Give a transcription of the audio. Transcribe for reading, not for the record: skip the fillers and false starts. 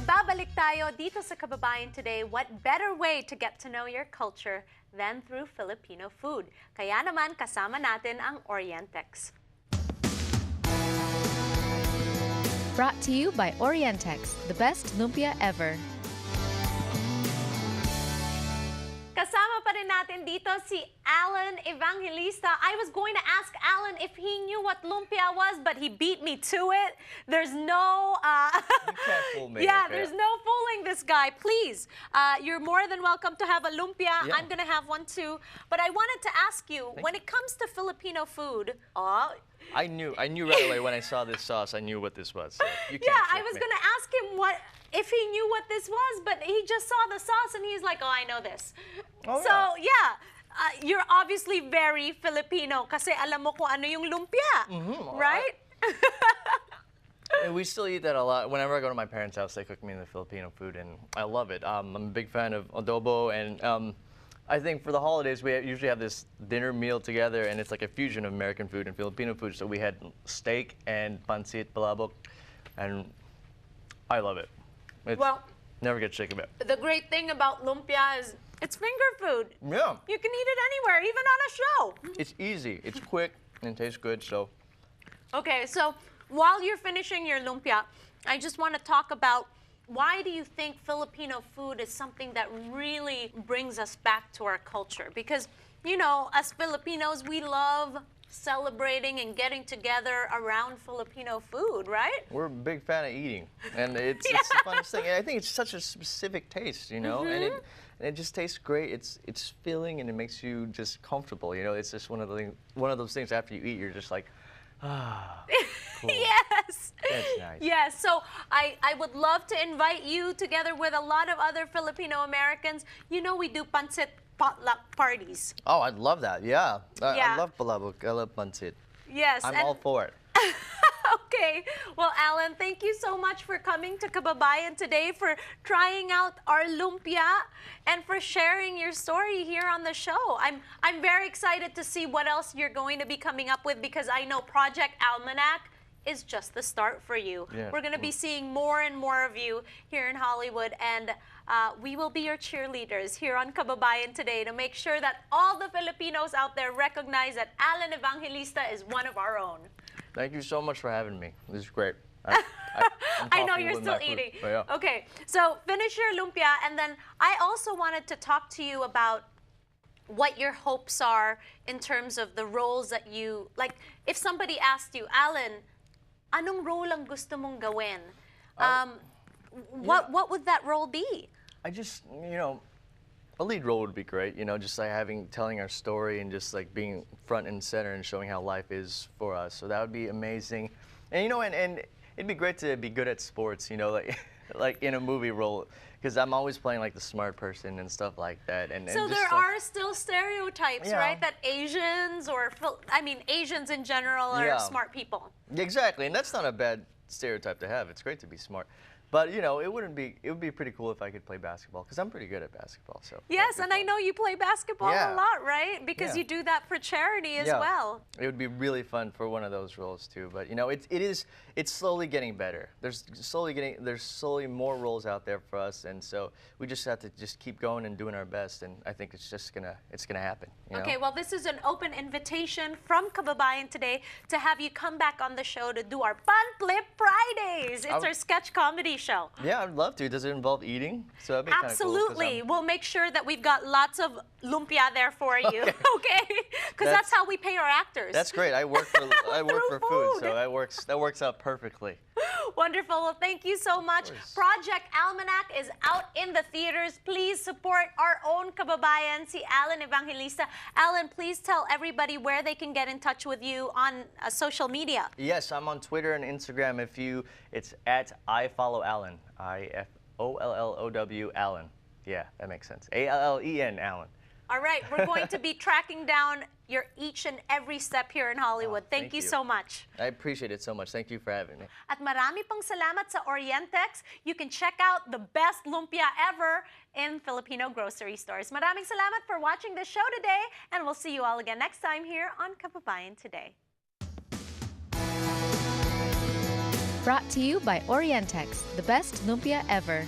Nagbabalik tayo dito sa Kababayan Today. What better way to get to know your culture than through Filipino food? Kaya naman kasama natin ang Orientex. Brought to you by Orientex, the best lumpia ever. Kasama pa rin natin dito si Allen Evangelista. I was going to ask Allen if he knew what lumpia was, but he beat me to it. There's no... You can't fool me. Yeah, okay? there's no fooling this guy. Please, you're more than welcome to have a lumpia. Yeah. I'm going to have one too. But I wanted to ask you, when it comes to Filipino food... I knew right away when I saw this sauce, I knew what this was. So you can't Yeah, I trick was me. going to ask him if he knew what this was, but he just saw the sauce and he's like, oh, I know this. Oh, so, yeah, you're obviously very Filipino kasi alam mo kung ano yung lumpia, right? And we still eat that a lot. Whenever I go to my parents' house, they cook me the Filipino food, and I love it. I'm a big fan of adobo, and I think for the holidays, we usually have this dinner meal together, and it's like a fusion of American food and Filipino food. So we had steak and pancit, palabok, and I love it. Well, never get sick of it. the great thing about lumpia is it's finger food. Yeah. You can eat it anywhere, even on a show. It's easy, it's quick, and it tastes good, so. Okay, so while you're finishing your lumpia, I just want to talk about why do you think Filipino food is something that really brings us back to our culture? Because, you know, as Filipinos, we love celebrating and getting together around Filipino food, right? We're a big fan of eating, and it's the funnest thing. And I think it's such a specific taste, you know, and it just tastes great. It's filling, and it makes you just comfortable. You know, it's just one of those things after you eat, you're just like, ah, cool. Yes. That's nice. Yes. So I would love to invite you together with a lot of other Filipino Americans. You know, we do pancit potluck parties. Oh, I'd love that. Yeah. Yeah. I love palabok. I love pancit. Yes. I'm all for it. Okay. Well, Allen, thank you so much for coming to Kababayan today, for trying out our lumpia, and for sharing your story here on the show. I'm very excited to see what else you're going to be coming up with, because I know Project Almanac is just the start for you. Yeah. We're going to be seeing more and more of you here in Hollywood, and we will be your cheerleaders here on Kababayan today to make sure that all the Filipinos out there recognize that Allen Evangelista is one of our own. Thank you so much for having me. This is great. I know talking you're with still my food, eating. but yeah. Okay, so finish your lumpia, and then I also wanted to talk to you about what your hopes are in terms of the roles that you, like, if somebody asked you, Allen, anong role ang gusto mong gawin? What would that role be? I just, you know, a lead role would be great, you know, just like telling our story and just like being front and center and showing how life is for us. So that would be amazing. And, you know, and it'd be great to be good at sports, you know, like in a movie role, because I'm always playing like the smart person and stuff like that. So there are still stereotypes, Yeah. right? That Asians, or Asians in general are Yeah. smart people. Exactly, and that's not a bad stereotype to have. It's great to be smart. But, you know, it would be pretty cool if I could play basketball, because I'm pretty good at basketball. So Yes, and I know you play basketball a Yeah. lot, right? Because Yeah. you do that for charity as Yeah. well. It would be really fun for one of those roles too. But you know, it's slowly getting better. There's slowly more roles out there for us, and so we just have to just keep going and doing our best. And I think it's gonna happen. You know? Okay, well, this is an open invitation from Kababayan today to have you come back on the show to do our Pan Flip Fridays. It's our sketch comedy show. Yeah, I'd love to. Does it involve eating? So that'd be kinda Absolutely. Cool, we'll make sure that we've got lots of lumpia there for you. Okay? Because that's how we pay our actors. that's great. I work for Through food, food. so that works out perfectly. Wonderful. Well, thank you so much. Project Almanac is out in the theaters. Please support our own kababayan, si Allen Evangelista. Allen, please tell everybody where they can get in touch with you on social media. Yes, I'm on Twitter and Instagram. It's at IFollowAllen. IFOLLOW Allen. Yeah, that makes sense. ALLEN Allen. All right, we're going to be tracking down your each and every step here in Hollywood. Thank you so much. I appreciate it so much. Thank you for having me. At marami pang salamat sa Orientex. You can check out the best lumpia ever in Filipino grocery stores. Maraming salamat for watching the show today, and we'll see you all again next time here on Kababayan Today. Brought to you by Orientex, the best lumpia ever.